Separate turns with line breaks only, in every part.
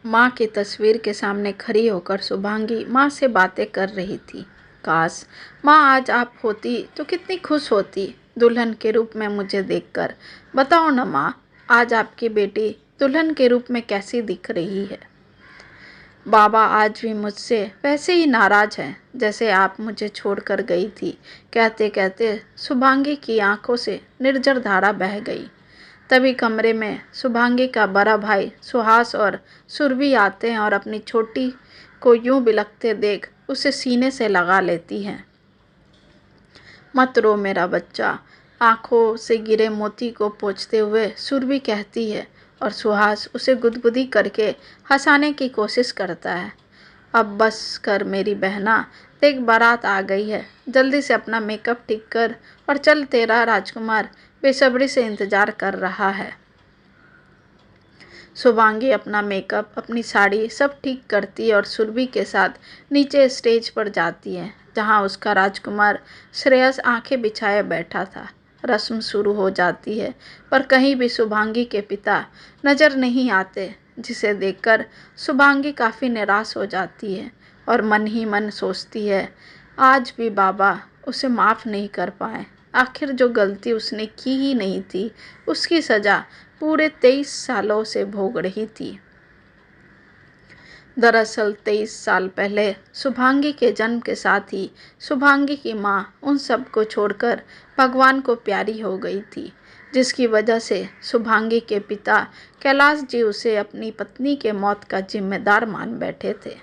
माँ की तस्वीर के सामने खड़ी होकर शुभांगी माँ से बातें कर रही थी। काश माँ आज आप होती तो कितनी खुश होती दुल्हन के रूप में मुझे देखकर। बताओ न माँ, आज आपकी बेटी दुल्हन के रूप में कैसी दिख रही है। बाबा आज भी मुझसे वैसे ही नाराज हैं जैसे आप मुझे छोड़कर गई थी। कहते कहते शुभांगी की आंखों से निर्जर धारा बह गई। तभी कमरे में शुभांगी का बड़ा भाई सुहास और सुरभि आते हैं और अपनी छोटी को यूं बिलखते देख उसे सीने से लगा लेती हैं। मत रो मेरा बच्चा, आंखों से गिरे मोती को पोंछते हुए सुरभि कहती है और सुहास उसे गुदगुदी करके हंसाने की कोशिश करता है। अब बस कर मेरी बहना, देख बारात आ गई है, जल्दी से अपना मेकअप ठीक कर और चल, तेरा राजकुमार बेसब्री से इंतजार कर रहा है। शुभांगी अपना मेकअप, अपनी साड़ी सब ठीक करती है और सुरभि के साथ नीचे स्टेज पर जाती है जहां उसका राजकुमार श्रेयस आंखें बिछाए बैठा था। रस्म शुरू हो जाती है पर कहीं भी शुभांगी के पिता नज़र नहीं आते, जिसे देखकर शुभांगी काफ़ी निराश हो जाती है और मन ही मन सोचती है आज भी बाबा उसे माफ़ नहीं कर पाए। आखिर जो गलती उसने की ही नहीं थी उसकी सज़ा पूरे 23 सालों से भोग रही थी। दरअसल 23 साल पहले शुभांगी के जन्म के साथ ही शुभांगी की माँ उन सब को छोड़कर भगवान को प्यारी हो गई थी, जिसकी वजह से शुभांगी के पिता कैलाश जी उसे अपनी पत्नी के मौत का जिम्मेदार मान बैठे थे।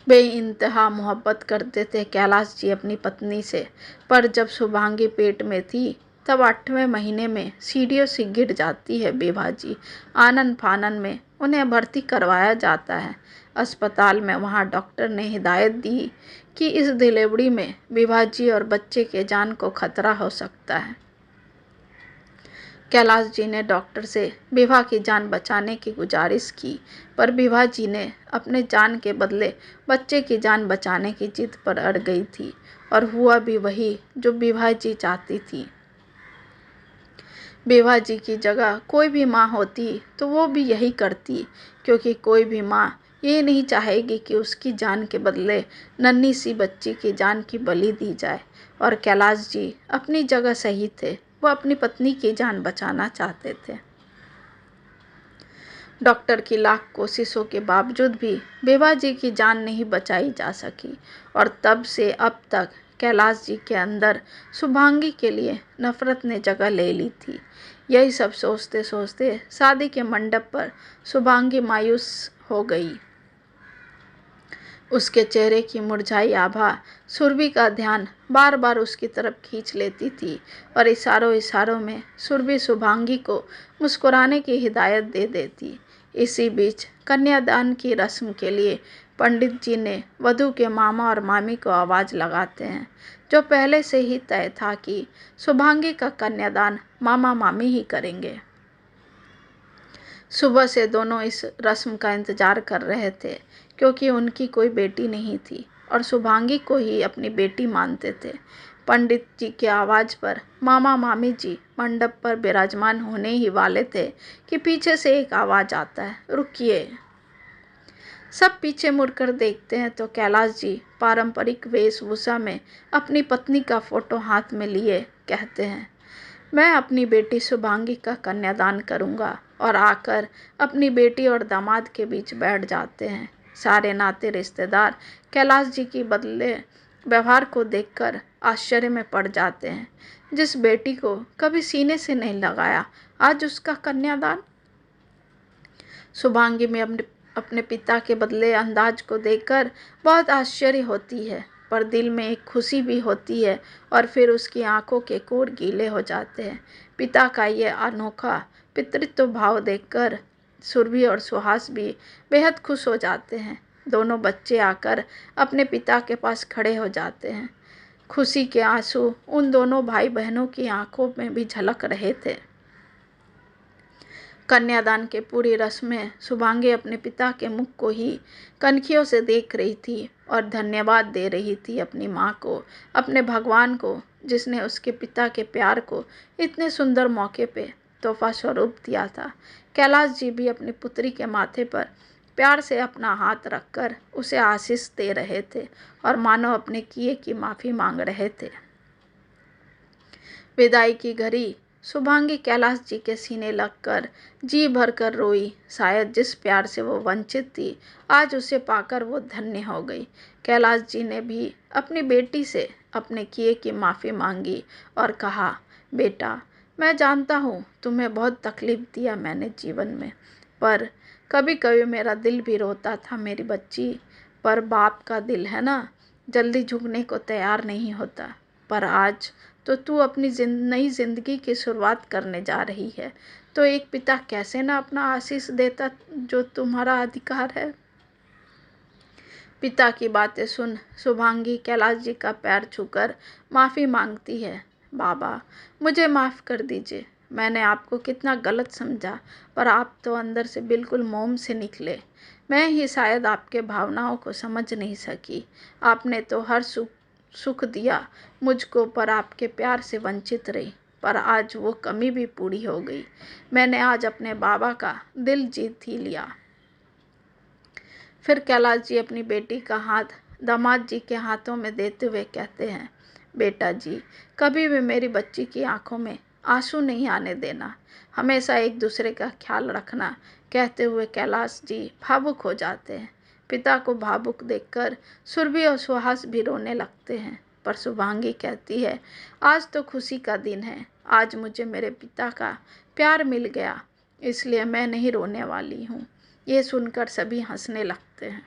बेइंतहा मोहब्बत करते थे कैलाश जी अपनी पत्नी से, पर जब शुभांगी पेट में थी तब 8वें महीने में सीढ़ियों से गिर जाती है बेभाजी। आनन फानन में उन्हें भर्ती करवाया जाता है अस्पताल में। वहां डॉक्टर ने हिदायत दी कि इस डिलीवरी में विभाजी और बच्चे के जान को खतरा हो सकता है। कैलाश जी ने डॉक्टर से विभा की जान बचाने की गुजारिश की, पर विभा जी ने अपने जान के बदले बच्चे की जान बचाने की जिद पर अड़ गई थी और हुआ भी वही जो विभा जी चाहती थी। विभा जी की जगह कोई भी माँ होती तो वो भी यही करती, क्योंकि कोई भी माँ ये नहीं चाहेगी कि उसकी जान के बदले नन्ही सी बच्ची की जान की बलि दी जाए। और कैलाश जी अपनी जगह सही थे, वो अपनी पत्नी की जान बचाना चाहते थे। डॉक्टर की लाख कोशिशों के बावजूद भी विभा जी की जान नहीं बचाई जा सकी और तब से अब तक कैलाश जी के अंदर शुभांगी के लिए नफरत ने जगह ले ली थी। यही सब सोचते सोचते शादी के मंडप पर शुभांगी मायूस हो गई। उसके चेहरे की मुरझाई आभा सुरभि का ध्यान बार बार उसकी तरफ खींच लेती थी और इशारों इशारों में सुरभि शुभांगी को मुस्कुराने की हिदायत दे देती। इसी बीच कन्यादान की रस्म के लिए पंडित जी ने वधू के मामा और मामी को आवाज़ लगाते हैं, जो पहले से ही तय था कि शुभांगी का कन्यादान मामा मामी ही करेंगे। सुबह से दोनों इस रस्म का इंतजार कर रहे थे, क्योंकि उनकी कोई बेटी नहीं थी और शुभांगी को ही अपनी बेटी मानते थे। पंडित जी की आवाज़ पर मामा मामी जी मंडप पर विराजमान होने ही वाले थे कि पीछे से एक आवाज़ आता है, रुकिए। सब पीछे मुड़कर देखते हैं तो कैलाश जी पारंपरिक वेशभूषा में अपनी पत्नी का फोटो हाथ में लिए कहते हैं, मैं अपनी बेटी शुभांगी का कन्यादान करूंगा, और आकर अपनी बेटी और दामाद के बीच बैठ जाते हैं। सारे नाते रिश्तेदार कैलाश जी की बदले व्यवहार को देखकर आश्चर्य में पड़ जाते हैं। जिस बेटी को कभी सीने से नहीं लगाया, आज उसका कन्यादान। शुभांगी में अपने पिता के बदले अंदाज को देखकर बहुत आश्चर्य होती है, पर दिल में एक खुशी भी होती है और फिर उसकी आंखों के कोर गीले हो जाते हैं। पिता का ये अनोखा पितृत्व भाव देखकर सुरभि और सुहास भी बेहद खुश हो जाते हैं। दोनों बच्चे आकर अपने पिता के पास खड़े हो जाते हैं। खुशी के आंसू उन दोनों भाई बहनों की आंखों में भी झलक रहे थे। कन्यादान के पूरी रस्म में शुभांगी अपने पिता के मुख को ही कनखियों से देख रही थी और धन्यवाद दे रही थी अपनी माँ को, अपने भगवान को, जिसने उसके पिता के प्यार को इतने सुंदर मौके पे तोहफा स्वरूप दिया था। कैलाश जी भी अपनी पुत्री के माथे पर प्यार से अपना हाथ रखकर उसे आशीष दे रहे थे और मानो अपने किए की माफ़ी मांग रहे थे। विदाई की घड़ी शुभांगी कैलाश जी के सीने लगकर जी भरकर रोई। शायद जिस प्यार से वो वंचित थी, आज उसे पाकर वो धन्य हो गई। कैलाश जी ने भी अपनी बेटी से अपने किए की माफ़ी मांगी और कहा, बेटा, मैं जानता हूँ तुम्हें बहुत तकलीफ दिया मैंने जीवन में, पर कभी कभी मेरा दिल भी रोता था मेरी बच्ची। पर बाप का दिल है ना, जल्दी झुकने को तैयार नहीं होता। पर आज तो तू अपनी नई जिंदगी की शुरुआत करने जा रही है, तो एक पिता कैसे ना अपना आशीष देता, जो तुम्हारा अधिकार है। पिता की बातें सुन शुभांगी कैलाश जी का पैर छूकर माफ़ी मांगती है। बाबा, मुझे माफ़ कर दीजिए, मैंने आपको कितना गलत समझा, पर आप तो अंदर से बिल्कुल मोम से निकले। मैं ही शायद आपके भावनाओं को समझ नहीं सकी। आपने तो हर सुख दिया मुझको, पर आपके प्यार से वंचित रही। पर आज वो कमी भी पूरी हो गई। मैंने आज अपने बाबा का दिल जीत ही लिया। फिर कैलाश जी अपनी बेटी का हाथ दामाद जी के हाथों में देते हुए कहते हैं, बेटा जी, कभी भी मेरी बच्ची की आंखों में आंसू नहीं आने देना, हमेशा एक दूसरे का ख्याल रखना। कहते हुए कैलाश जी भावुक हो जाते हैं। पिता को भावुक देखकर सुरभि और सुहास भी रोने लगते हैं। पर शुभांगी कहती है, आज तो खुशी का दिन है, आज मुझे मेरे पिता का प्यार मिल गया, इसलिए मैं नहीं रोने वाली हूँ। ये सुनकर सभी हंसने लगते हैं।